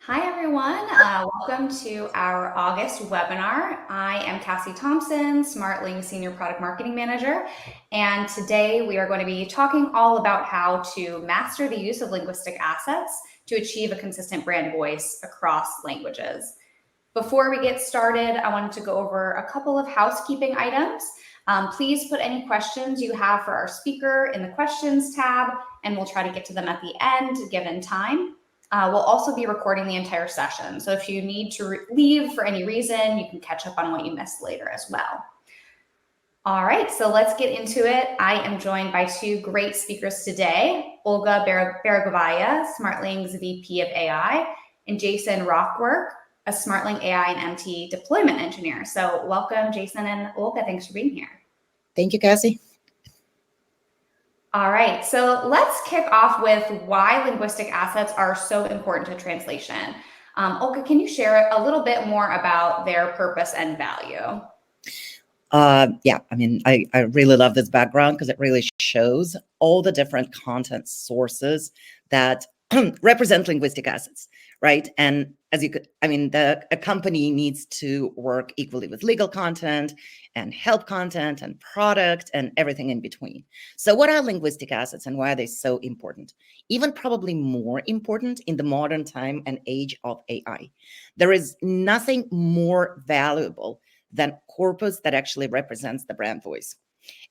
Hi, everyone. Welcome to our August webinar. I am Cassie Thompson, Smartling Senior Product Marketing Manager, and today we are going to be talking all about how to master the use of linguistic assets to achieve a consistent brand voice across languages. Before we get started, I wanted to go over a couple of housekeeping items. Please put any questions you have for our speaker in the questions tab, and we'll try to get to them at the end, given time. We'll also be recording the entire session. So if you need to leave for any reason, you can catch up on what you missed later as well. All right, so let's get into it. I am joined by two great speakers today, Olga Baragovaya, Smartling's VP of AI, and Jason Rockwork, a Smartling AI and MT deployment engineer. So welcome, Jason and Olga. Thanks for being here. Thank you, Cassie. All right, so let's kick off with why linguistic assets are so important to translation. Olga, can you share a little bit more about their purpose and value? Yeah, I really love this background because it really shows all the different content sources that represent linguistic assets, right? And as you could, a company needs to work equally with legal content and help content and product and everything in between. So what are linguistic assets and why are they so important? Even probably more important in the modern time and age of AI. There is nothing more valuable than corpus that actually represents the brand voice.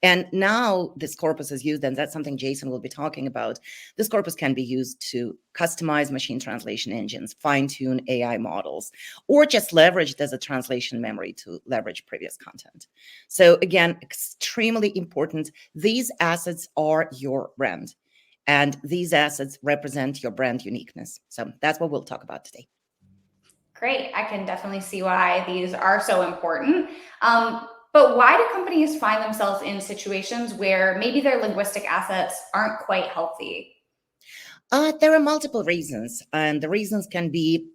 And now this corpus is used, and that's something Jason will be talking about. This corpus can be used to customize machine translation engines, fine-tune AI models, or just leverage it as a translation memory to leverage previous content. So again, extremely important. These assets are your brand, and these assets represent your brand uniqueness. So that's what we'll talk about today. Great. I can definitely see why these are so important. But why do companies find themselves in situations where maybe their linguistic assets aren't quite healthy? There are multiple reasons, and the reasons can be,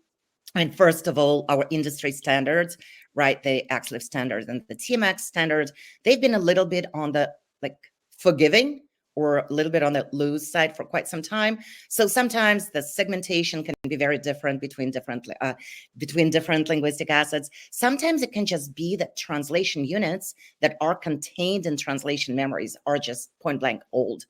first of all, our industry standards, right? The XLIF standards and the TMX standards, they've been a little bit on the forgiving or a little bit on the loose side for quite some time. So sometimes the segmentation can be very different between different linguistic assets. Sometimes it can just be that translation units that are contained in translation memories are just point blank old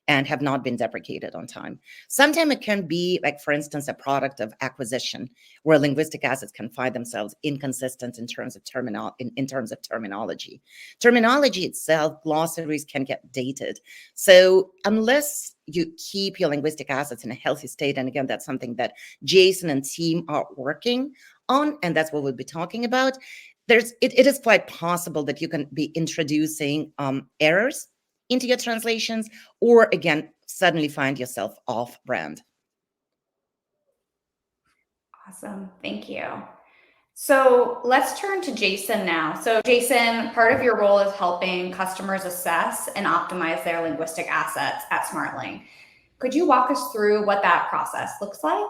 and have not been deprecated on time. Sometimes it can be, like, for instance, a product of acquisition where linguistic assets can find themselves inconsistent in terms of terminology. Terminology itself, glossaries can get dated. So unless you keep your linguistic assets in a healthy state, and again, that's something that Jason and team are working on, and that's what we'll be talking about, it is quite possible that you can be introducing errors into your translations, or again, suddenly find yourself off brand. Awesome. Thank you. So let's turn to Jason now. So Jason, part of your role is helping customers assess and optimize their linguistic assets at Smartling. Could you walk us through what that process looks like?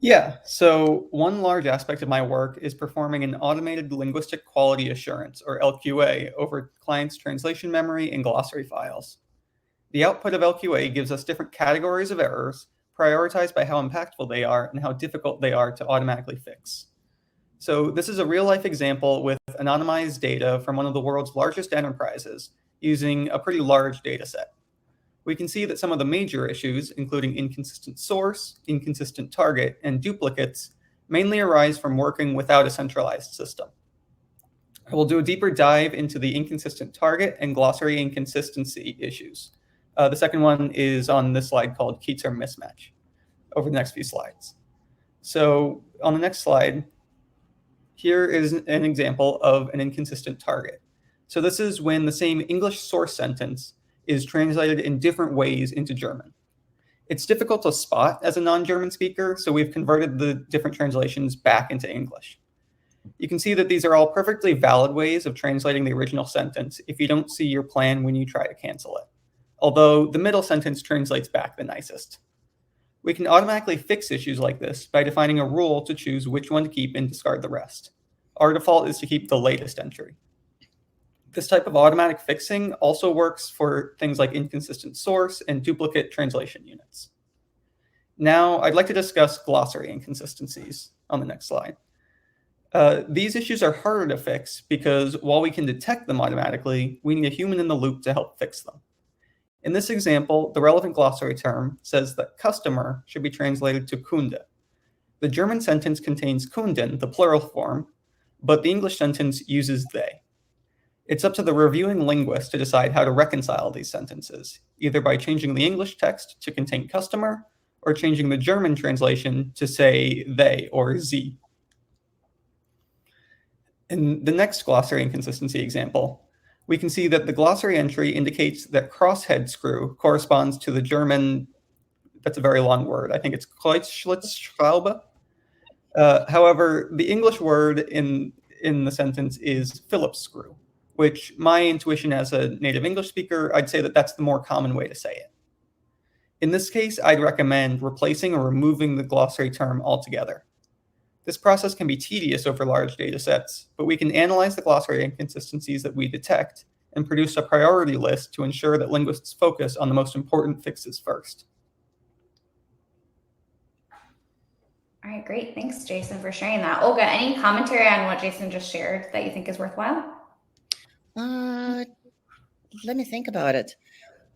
Yeah, so one large aspect of my work is performing an automated linguistic quality assurance, or LQA, over clients' translation memory and glossary files. The output of LQA gives us different categories of errors, prioritized by how impactful they are and how difficult they are to automatically fix. So this is a real-life example with anonymized data from one of the world's largest enterprises using a pretty large data set. We can see that some of the major issues, including inconsistent source, inconsistent target, and duplicates, mainly arise from working without a centralized system. I will do a deeper dive into the inconsistent target and glossary inconsistency issues. The second one is on this slide called key term mismatch over the next few slides. So on the next slide, here is an example of an inconsistent target. So this is when the same English source sentence is translated in different ways into German. It's difficult to spot as a non-German speaker, so we've converted the different translations back into English. You can see that these are all perfectly valid ways of translating the original sentence if you don't see your plan when you try to cancel it, although the middle sentence translates back the nicest. We can automatically fix issues like this by defining a rule to choose which one to keep and discard the rest. Our default is to keep the latest entry. This type of automatic fixing also works for things like inconsistent source and duplicate translation units. Now, I'd like to discuss glossary inconsistencies on the next slide. These issues are harder to fix because while we can detect them automatically, we need a human in the loop to help fix them. In this example, the relevant glossary term says that customer should be translated to Kunde. The German sentence contains Kunden, the plural form, but the English sentence uses they. It's up to the reviewing linguist to decide how to reconcile these sentences, either by changing the English text to contain customer or changing the German translation to say they or sie. In the next glossary inconsistency example, we can see that the glossary entry indicates that crosshead screw corresponds to the German, that's a very long word, I think it's Kreuzschlitzschraube. However, the English word in the sentence is Phillips screw, which my intuition as a native English speaker, I'd say that that's the more common way to say it. In this case, I'd recommend replacing or removing the glossary term altogether. This process can be tedious over large data sets, but we can analyze the glossary inconsistencies that we detect and produce a priority list to ensure that linguists focus on the most important fixes first. All right, great. Thanks, Jason, for sharing that. Olga, any commentary on what Jason just shared that you think is worthwhile? Let me think about it.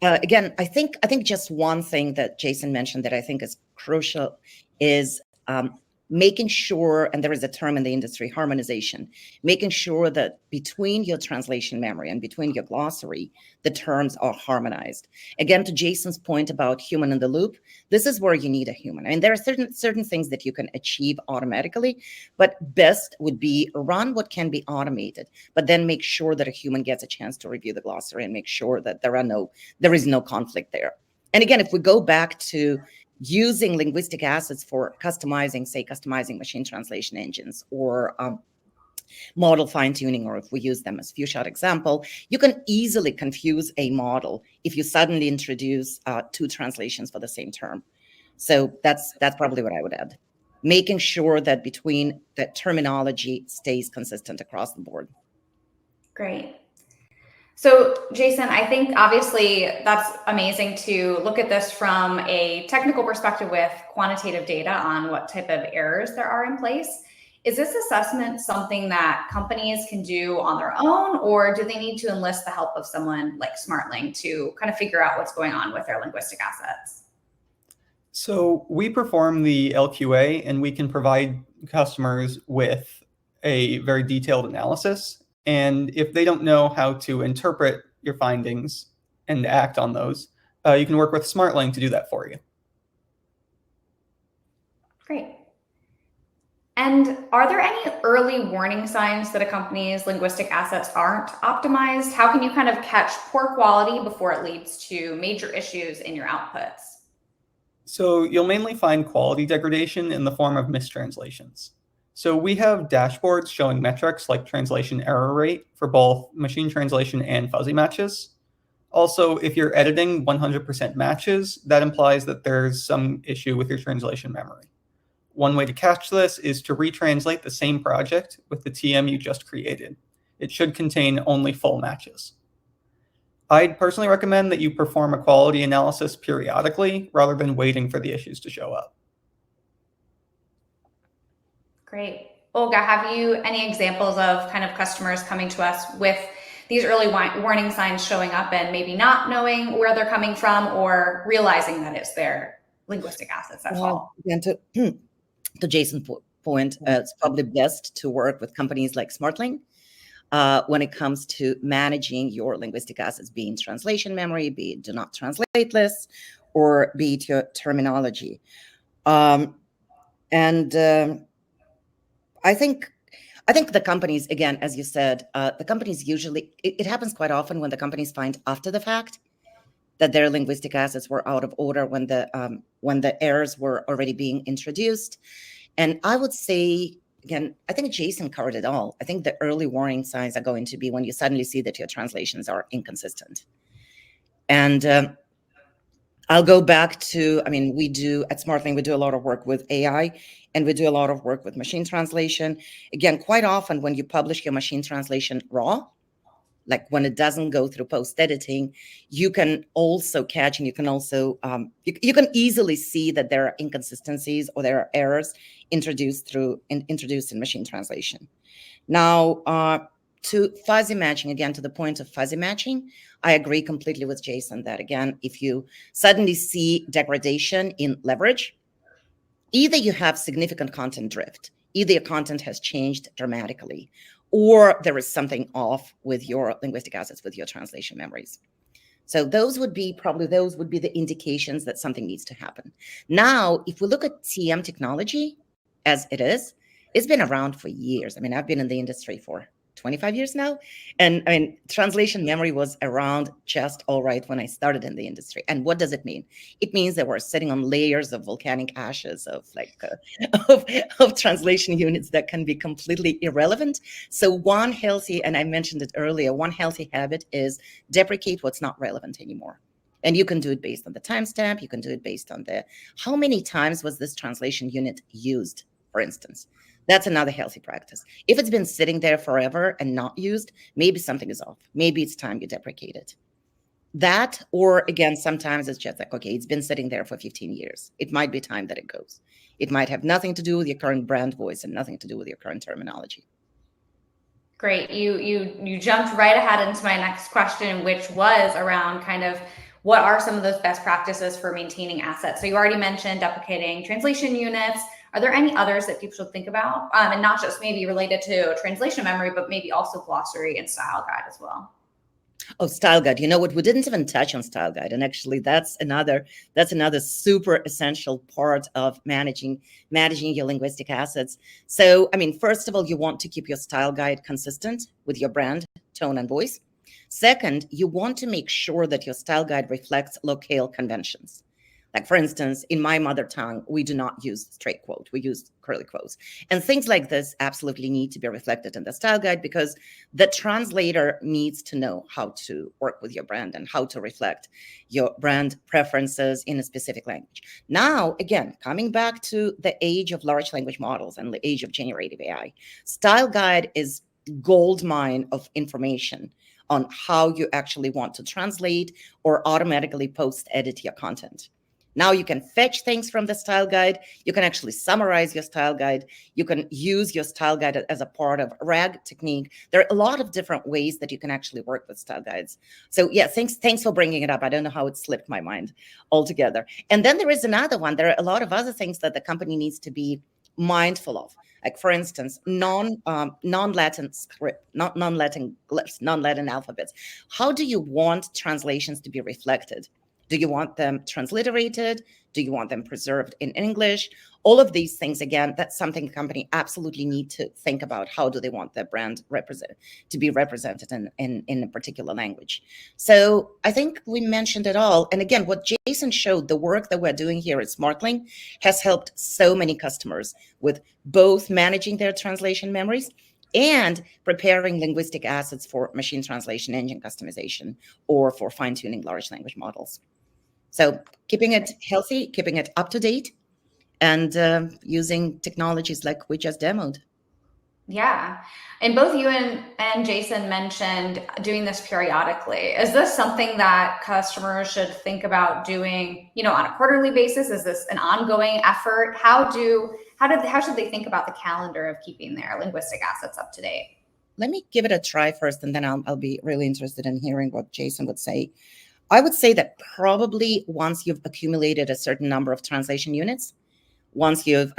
Again, I think just one thing that Jason mentioned that I think is crucial is making sure, and there is a term in the industry, harmonization, making sure that between your translation memory and between your glossary, the terms are harmonized. Again, to Jason's point about human in the loop, this is where you need a human. I mean, there are certain things that you can achieve automatically, but best would be run what can be automated, but then make sure that a human gets a chance to review the glossary and make sure that there is no conflict there. And again, if we go back to using linguistic assets for customizing machine translation engines or model fine-tuning, or if we use them as few-shot example, you can easily confuse a model if you suddenly introduce two translations for the same term. So that's probably what I would add. Making sure that between that terminology stays consistent across the board. Great. So, Jason, I think obviously that's amazing to look at this from a technical perspective with quantitative data on what type of errors there are in place. Is this assessment something that companies can do on their own, or do they need to enlist the help of someone like Smartling to kind of figure out what's going on with their linguistic assets? So we perform the LQA, and we can provide customers with a very detailed analysis. And if they don't know how to interpret your findings and act on those, you can work with Smartling to do that for you. Great. And are there any early warning signs that a company's linguistic assets aren't optimized? How can you kind of catch poor quality before it leads to major issues in your outputs? So you'll mainly find quality degradation in the form of mistranslations. So we have dashboards showing metrics like translation error rate for both machine translation and fuzzy matches. Also, if you're editing 100% matches, that implies that there's some issue with your translation memory. One way to catch this is to retranslate the same project with the TM you just created. It should contain only full matches. I'd personally recommend that you perform a quality analysis periodically rather than waiting for the issues to show up. Great. Olga, have you any examples of kind of customers coming to us with these early warning signs showing up and maybe not knowing where they're coming from or realizing that it's their linguistic assets at fault? Again, to Jason's point, it's probably best to work with companies like Smartling when it comes to managing your linguistic assets, be it translation memory, be it do not translate lists, or be it your terminology. I think the companies, again, as you said, the companies usually, it happens quite often when the companies find after the fact that their linguistic assets were out of order when the errors were already being introduced. And I would say, again, I think Jason covered it all. I think the early warning signs are going to be when you suddenly see that your translations are inconsistent. And I'll go back to, at Smartling, we do a lot of work with AI, and we do a lot of work with machine translation. Again, quite often when you publish your machine translation raw, like when it doesn't go through post-editing, you can also catch, and you can also, you can easily see that there are inconsistencies or there are errors introduced in machine translation. Now, to fuzzy matching, again, to the point of fuzzy matching, I agree completely with Jason that, again, if you suddenly see degradation in leverage, either you have significant content drift, either your content has changed dramatically, or there is something off with your linguistic assets, with your translation memories. So those would be the indications that something needs to happen. Now, if we look at TM technology as it is, it's been around for years. I mean, I've been in the industry for 25 years now. And I mean, translation memory was around just all right when I started in the industry. And what does it mean? It means that we're sitting on layers of volcanic ashes of of translation units that can be completely irrelevant. So one healthy, and I mentioned it earlier, one healthy habit is deprecate what's not relevant anymore. And you can do it based on the timestamp. You can do it based on how many times was this translation unit used, for instance. That's another healthy practice. If it's been sitting there forever and not used, maybe something is off. Maybe it's time you deprecate it. That, or again, sometimes it's just like, okay, it's been sitting there for 15 years. It might be time that it goes. It might have nothing to do with your current brand voice and nothing to do with your current terminology. Great. You jumped right ahead into my next question, which was around kind of what are some of those best practices for maintaining assets. So you already mentioned deprecating translation units. Are there any others that people should think about? And not just maybe related to translation memory, but maybe also glossary and style guide as well. Oh, style guide. You know what? We didn't even touch on style guide. And actually that's another super essential part of managing your linguistic assets. So, I mean, first of all, you want to keep your style guide consistent with your brand, tone, and voice. Second, you want to make sure that your style guide reflects locale conventions. Like, for instance, in my mother tongue, we do not use straight quote. We use curly quotes. And things like this absolutely need to be reflected in the style guide, because the translator needs to know how to work with your brand and how to reflect your brand preferences in a specific language. Now, again, coming back to the age of large language models and the age of generative AI, style guide is gold mine of information on how you actually want to translate or automatically post-edit your content. Now you can fetch things from the style guide. You can actually summarize your style guide. You can use your style guide as a part of RAG technique. There are a lot of different ways that you can actually work with style guides. So yeah, thanks for bringing it up. I don't know how it slipped my mind altogether. And then there is another one. There are a lot of other things that the company needs to be mindful of. Like, for instance, non-Latin script, non-Latin glyphs, non-Latin alphabets. How do you want translations to be reflected? Do you want them transliterated? Do you want them preserved in English? All of these things, again, that's something the company absolutely need to think about. How do they want their brand to be represented in a particular language? So I think we mentioned it all. And again, what Jason showed, the work that we're doing here at Smartling has helped so many customers with both managing their translation memories and preparing linguistic assets for machine translation engine customization or for fine-tuning large language models. So keeping it healthy, keeping it up to date, and using technologies like we just demoed. Yeah. And both you and Jason mentioned doing this periodically. Is this something that customers should think about doing, on a quarterly basis? Is this an ongoing effort? How should they think about the calendar of keeping their linguistic assets up to date? Let me give it a try first, and then I'll be really interested in hearing what Jason would say. I would say that probably once you've accumulated a certain number of translation units, once your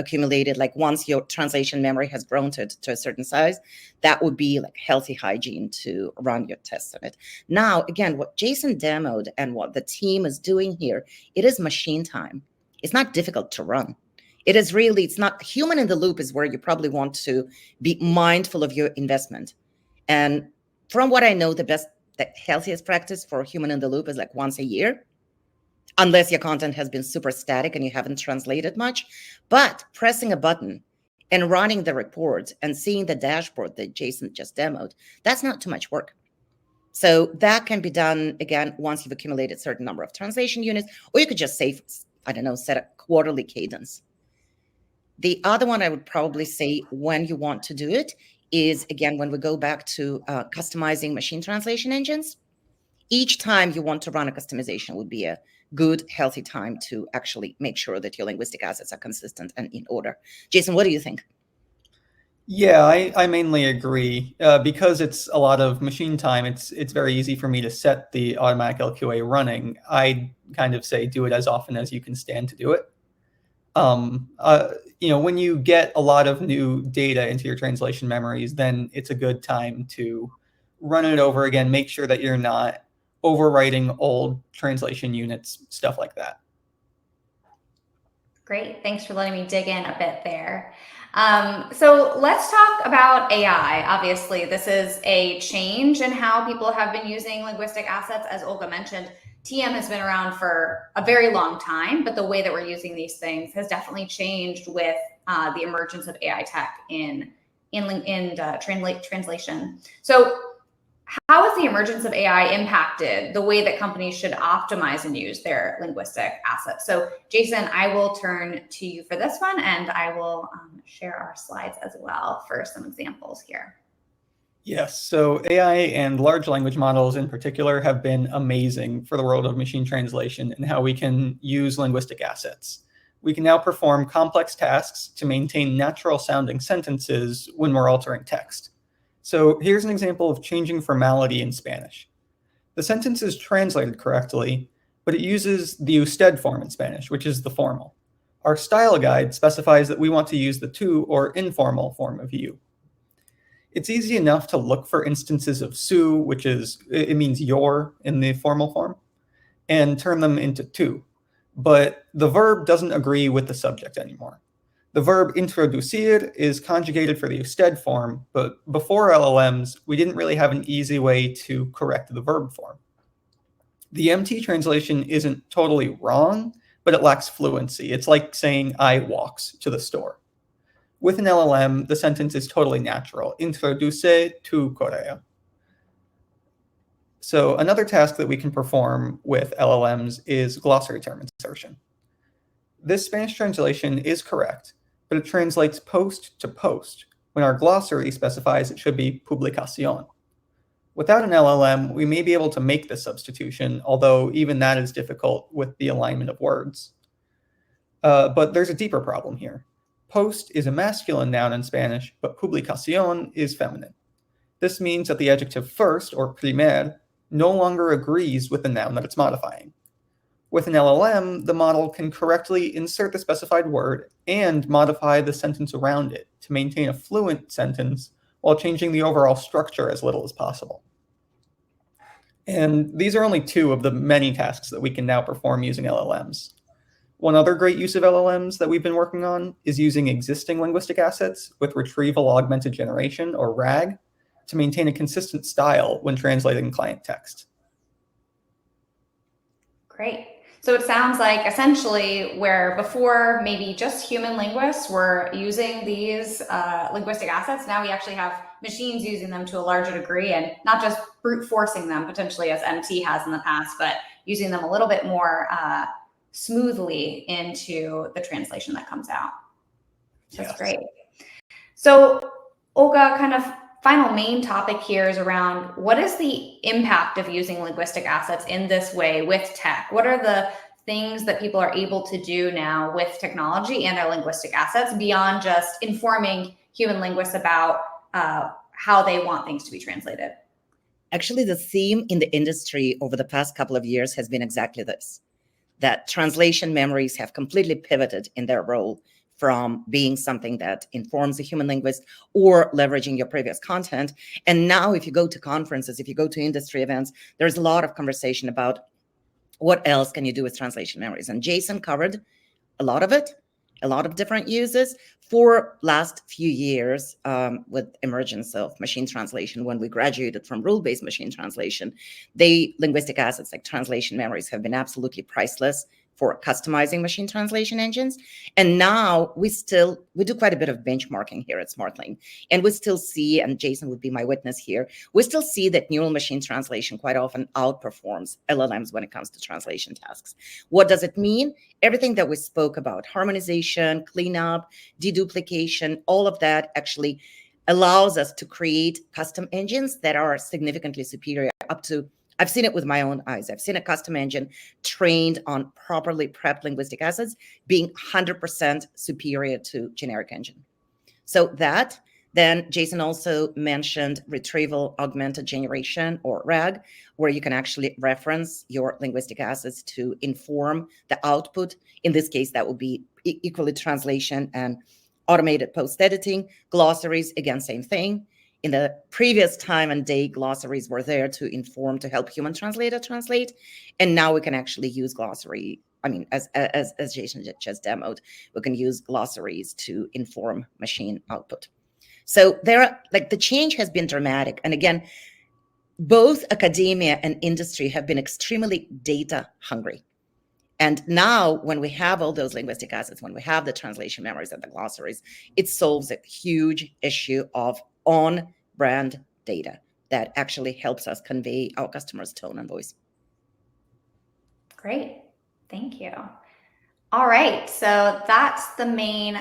translation memory has grown to a certain size, that would be like healthy hygiene to run your tests on it. Now, again, what Jason demoed and what the team is doing here, it is machine time. It's not difficult to run. It's not human in the loop is where you probably want to be mindful of your investment. And from what I know, the healthiest practice for human in the loop is like once a year, unless your content has been super static and you haven't translated much. But pressing a button and running the report and seeing the dashboard that Jason just demoed, that's not too much work. So that can be done, again, once you've accumulated a certain number of translation units, or you could just say, set a quarterly cadence. The other one I would probably say when you want to do it is, again, when we go back to customizing machine translation engines, each time you want to run a customization would be a good, healthy time to actually make sure that your linguistic assets are consistent and in order. Jason, what do you think? Yeah, I mainly agree. Because it's a lot of machine time, it's very easy for me to set the automatic LQA running. I kind of say do it as often as you can stand to do it. When you get a lot of new data into your translation memories, then it's a good time to run it over again, make sure that you're not overwriting old translation units, stuff like that. Great. Thanks for letting me dig in a bit there. So let's talk about AI. Obviously, this is a change in how people have been using linguistic assets. As Olga mentioned, TM has been around for a very long time, but the way that we're using these things has definitely changed with the emergence of AI tech in translation. So how has the emergence of AI impacted the way that companies should optimize and use their linguistic assets? So, Jason, I will turn to you for this one, and I will share our slides as well for some examples here. Yes, so AI and large language models in particular have been amazing for the world of machine translation and how we can use linguistic assets. We can now perform complex tasks to maintain natural sounding sentences when we're altering text. So here's an example of changing formality in Spanish. The sentence is translated correctly, but it uses the usted form in Spanish, which is the formal. Our style guide specifies that we want to use the tu or informal form of you. It's easy enough to look for instances of su, which it means your in the formal form, and turn them into tu. But the verb doesn't agree with the subject anymore. The verb introducir is conjugated for the usted form, but before LLMs, we didn't really have an easy way to correct the verb form. The MT translation isn't totally wrong, but it lacks fluency. It's like saying I walks to the store. With an LLM, the sentence is totally natural. Introduce to Korea. So another task that we can perform with LLMs is glossary term insertion. This Spanish translation is correct, but it translates post to post when our glossary specifies it should be publicación. Without an LLM, we may be able to make this substitution, although even that is difficult with the alignment of words. But there's a deeper problem here. Post is a masculine noun in Spanish, but publicación is feminine. This means that the adjective first, or primer, no longer agrees with the noun that it's modifying. With an LLM, the model can correctly insert the specified word and modify the sentence around it to maintain a fluent sentence while changing the overall structure as little as possible. And these are only two of the many tasks that we can now perform using LLMs. One other great use of LLMs that we've been working on is using existing linguistic assets with retrieval augmented generation, or RAG, to maintain a consistent style when translating client text. Great. So it sounds like essentially where before maybe just human linguists were using these linguistic assets, now we actually have machines using them to a larger degree, and not just brute forcing them potentially as MT has in the past, but using them a little bit more smoothly into the translation that comes out. That's Yes. great. So Olga, kind of final main topic here is around what is the impact of using linguistic assets in this way with tech? What are the things that people are able to do now with technology and their linguistic assets beyond just informing human linguists about how they want things to be translated? Actually, the theme in the industry over the past couple of years has been exactly this, that translation memories have completely pivoted in their role from being something that informs a human linguist or leveraging your previous content. And now if you go to conferences, if you go to industry events, there's a lot of conversation about what else can you do with translation memories. And Jason covered a lot of it, a lot of different uses. For last few years, with emergence of machine translation, when we graduated from rule-based machine translation, linguistic assets like translation memories have been absolutely priceless for customizing machine translation engines. And now we do quite a bit of benchmarking here at Smartling. And we still see, and Jason would be my witness here, we still see that neural machine translation quite often outperforms LLMs when it comes to translation tasks. What does it mean? Everything that we spoke about, harmonization, cleanup, deduplication, all of that actually allows us to create custom engines that are significantly superior up to, I've seen it with my own eyes. I've seen a custom engine trained on properly prepped linguistic assets being 100% superior to generic engine. So that, then Jason also mentioned retrieval augmented generation, or RAG, where you can actually reference your linguistic assets to inform the output. In this case, that would be equally translation and automated post-editing. Glossaries, again, same thing. In the previous time and day, glossaries were there to inform, to help human translator translate. And now we can actually use glossary. I mean, as Jason just demoed, we can use glossaries to inform machine output. So there are, like, the change has been dramatic. And again, both academia and industry have been extremely data hungry. And now when we have all those linguistic assets, when we have the translation memories and the glossaries, it solves a huge issue of on-brand data that actually helps us convey our customers' tone and voice. Great, thank you. All right, so that's the main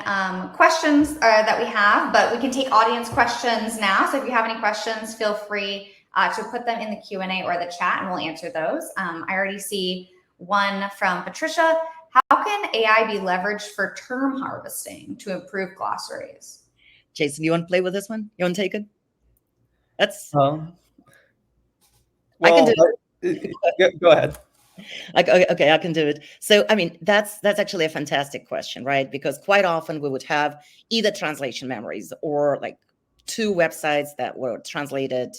questions that we have, but we can take audience questions now. So if you have any questions, feel free to put them in the Q&A or the chat, and we'll answer those. I already see one from Patricia. How can AI be leveraged for term harvesting to improve glossaries? Jason, you want to play with this one? You want to take it? That's Well, I can do it. Go ahead. Okay, I can do it. So, I mean, that's actually a fantastic question, right? Because quite often we would have either translation memories or like two websites that were translated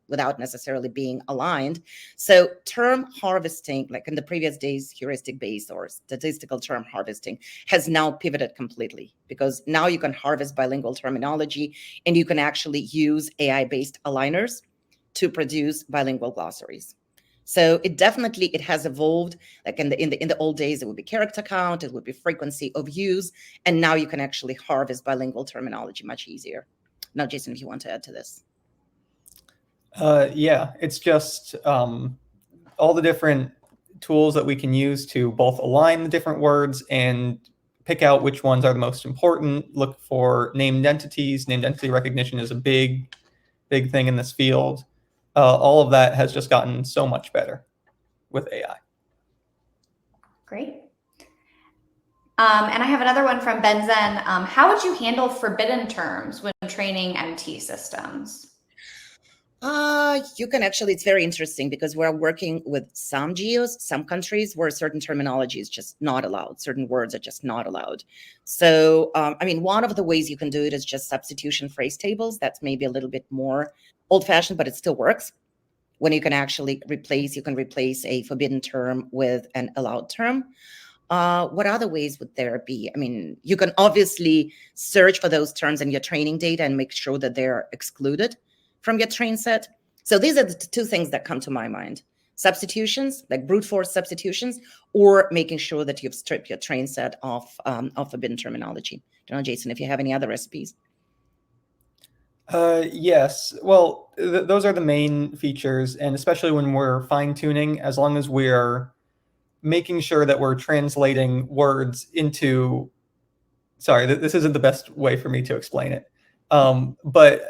without necessarily being aligned. So term harvesting, like in the previous days, heuristic-based or statistical term harvesting has now pivoted completely, because now you can harvest bilingual terminology and you can actually use AI-based aligners to produce bilingual glossaries. So it has evolved. Like in the old days, it would be character count, it would be frequency of use, and now you can actually harvest bilingual terminology much easier. Now, Jason, if you want to add to this. Yeah, it's just all the different tools that we can use to both align the different words and pick out which ones are the most important. Look for named entities. Named entity recognition is a big thing in this field. All of that has just gotten so much better with AI. Great. And I have another one from Benzen. How would you handle forbidden terms when training MT systems? You can actually, it's very interesting because we're working with some geos, some countries where certain terminology is just not allowed. Certain words are just not allowed. So, I mean, one of the ways you can do it is just substitution phrase tables. That's maybe a little bit more old-fashioned, but it still works. When you can actually replace a forbidden term with an allowed term. What other ways would there be? I mean, you can obviously search for those terms in your training data and make sure that they're excluded from your train set. So these are the two things that come to my mind. Substitutions, like brute force substitutions, or making sure that you've stripped your train set of forbidden terminology. I don't know, Jason, if you have any other recipes. Yes. Well, those are the main features, and especially when we're fine-tuning, as long as we're making sure that we're translating words into, sorry, this isn't the best way for me to explain it. But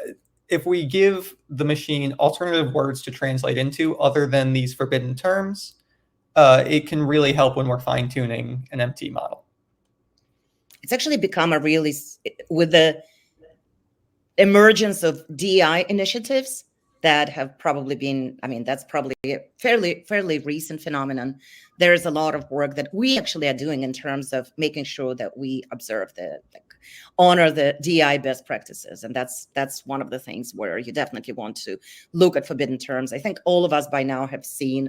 if we give the machine alternative words to translate into other than these forbidden terms, it can really help when we're fine-tuning an MT model. It's actually become a really, with the emergence of DI initiatives that have probably been, I mean, that's probably a fairly recent phenomenon. There's a lot of work that we actually are doing in terms of making sure that we observe honor the DI best practices. And that's one of the things where you definitely want to look at forbidden terms. I think all of us by now have seen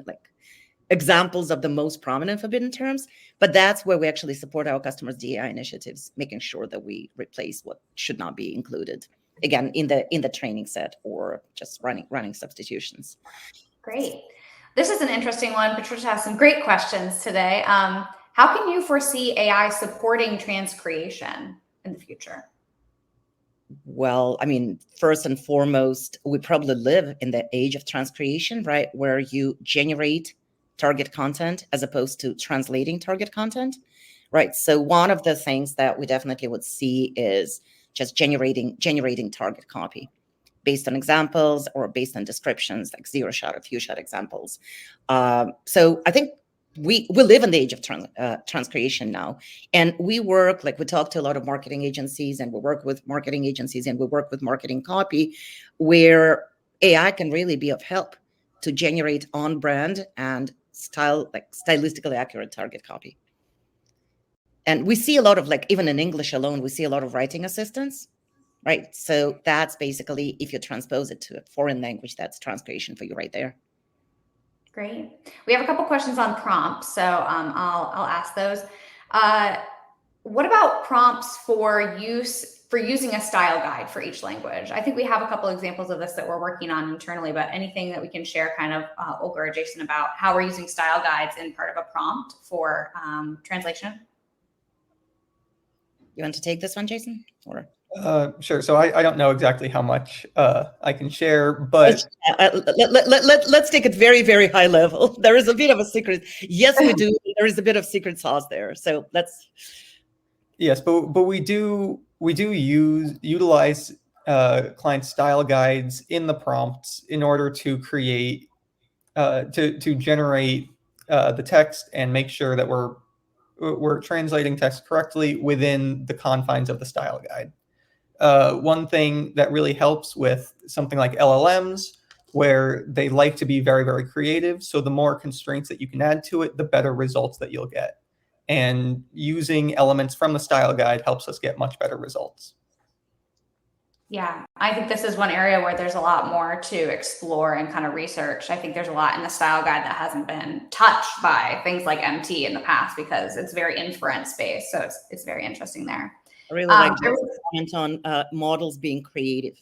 examples of the most prominent forbidden terms, but that's where we actually support our customers' DI initiatives, making sure that we replace what should not be included. Again, in the training set or just running substitutions. Great. This is an interesting one. Patricia has some great questions today. How can you foresee AI supporting transcreation in the future? Well, I mean, first and foremost, we probably live in the age of transcreation, right? Where you generate target content as opposed to translating target content, right? So one of the things that we definitely would see is just generating target copy based on examples or based on descriptions, like zero shot or few shot examples. So I think we live in the age of transcreation now, and we talk to a lot of marketing agencies, and we work with marketing agencies, and we work with marketing copy, where AI can really be of help to generate on brand and stylistically accurate target copy. And we see a lot of, even in English alone, we see a lot of writing assistants, right? So that's basically, if you transpose it to a foreign language, that's transcreation for you right there. Great. We have a couple questions on prompts, so I'll ask those. What about prompts for using a style guide for each language? I think we have a couple examples of this that we're working on internally, but anything that we can share, kind of, Olga or Jason, about how we're using style guides in part of a prompt for translation? You want to take this one, Jason? Or sure. So I don't know exactly how much I can share, but let's take it very, very high level. There is a bit of a secret. Yes, we do. There is a bit of secret sauce there. So let's. Yes, but we do utilize client style guides in the prompts in order to create to generate the text and make sure that we're translating text correctly within the confines of the style guide. One thing that really helps with something like LLMs, where they like to be very, very creative, so the more constraints that you can add to it, the better results that you'll get. And using elements from the style guide helps us get much better results. Yeah, I think this is one area where there's a lot more to explore and kind of research. I think there's a lot in the style guide that hasn't been touched by things like MT in the past, because it's very inference based. So it's very interesting there. I really like to comment on models being creative.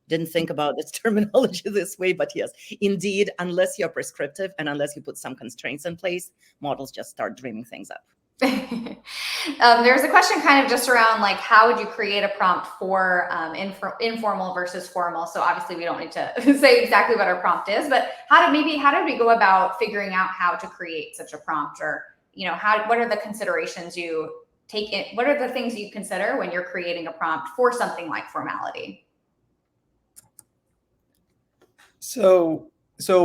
Didn't think about this terminology this way, but yes, indeed, unless you're prescriptive and unless you put some constraints in place, models just start dreaming things up. There's a question kind of just around, like, how would you create a prompt for informal versus formal? So obviously we don't need to say exactly what our prompt is, but how did we go about figuring out how to create such a prompt? Or, what are the considerations you take in? What are the things you consider when you're creating a prompt for something like formality? So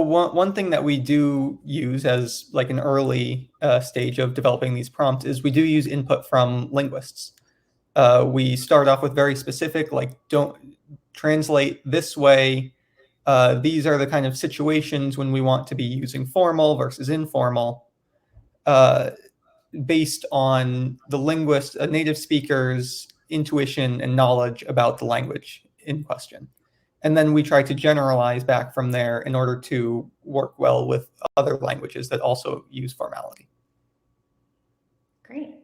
one thing that we do use as like an early stage of developing these prompts is we do use input from linguists. We start off with very specific, like, don't translate this way. These are the kind of situations when we want to be using formal versus informal, based on the linguist, a native speaker's intuition and knowledge about the language in question. And then we try to generalize back from there in order to work well with other languages that also use formality. Great.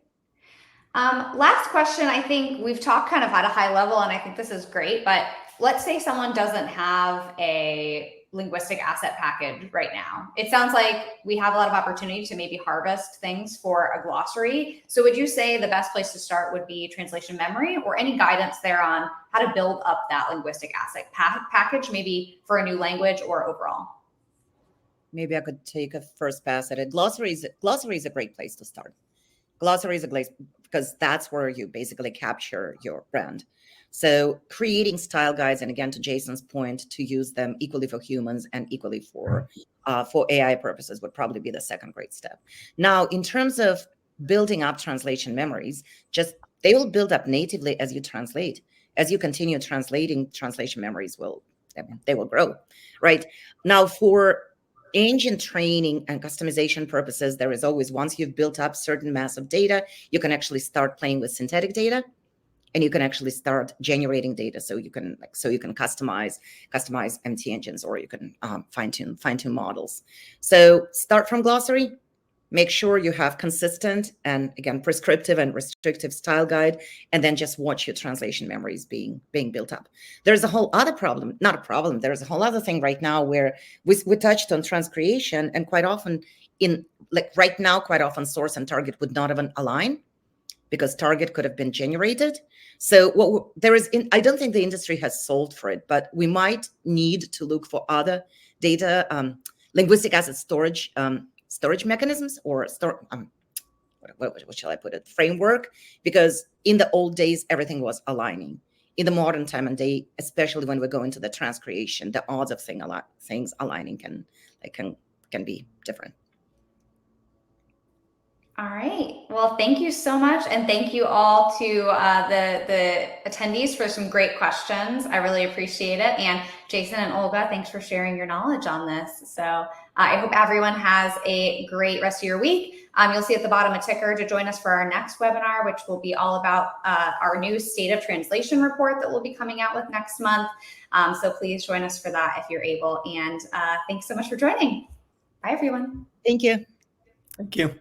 Last question. I think we've talked kind of at a high level, and I think this is great, but let's say someone doesn't have a linguistic asset package right now. It sounds like we have a lot of opportunity to maybe harvest things for a glossary. So would you say the best place to start would be translation memory, or any guidance there on how to build up that linguistic asset package, maybe for a new language or overall? Maybe I could take a first pass at it. Glossary is a great place to start. Glossary is a place because that's where you basically capture your brand. So creating style guides, and again, to Jason's point, to use them equally for humans and equally for AI purposes would probably be the second great step. Now, in terms of building up translation memories, they will build up natively as you translate. As you continue translating, translation memories will grow, right? Now, for engine training and customization purposes, there is always, once you've built up certain mass of data, you can actually start playing with synthetic data, and you can actually start generating data. So you can customize MT engines, or you can fine-tune models. So start from glossary. Make sure you have consistent and, again, prescriptive and restrictive style guide, and then just watch your translation memories being built up. There's a whole other problem, not a problem. There's a whole other thing right now where we touched on transcreation, and quite often right now, source and target would not even align, because target could have been generated. So I don't think the industry has solved for it, but we might need to look for other data, linguistic asset storage mechanisms, or what shall I put it? Framework, because in the old days, everything was aligning. in the modern time and day, especially when we go into the transcreation, the odds of things aligning can be different. All right. Well, thank you so much. And thank you all to the attendees for some great questions. I really appreciate it. And Jason and Olga, thanks for sharing your knowledge on this. So I hope everyone has a great rest of your week. You'll see at the bottom a ticker to join us for our next webinar, which will be all about our new State of Translation report that we'll be coming out with next month. So please join us for that if you're able. And thanks so much for joining. Bye, everyone. Thank you. Thank you.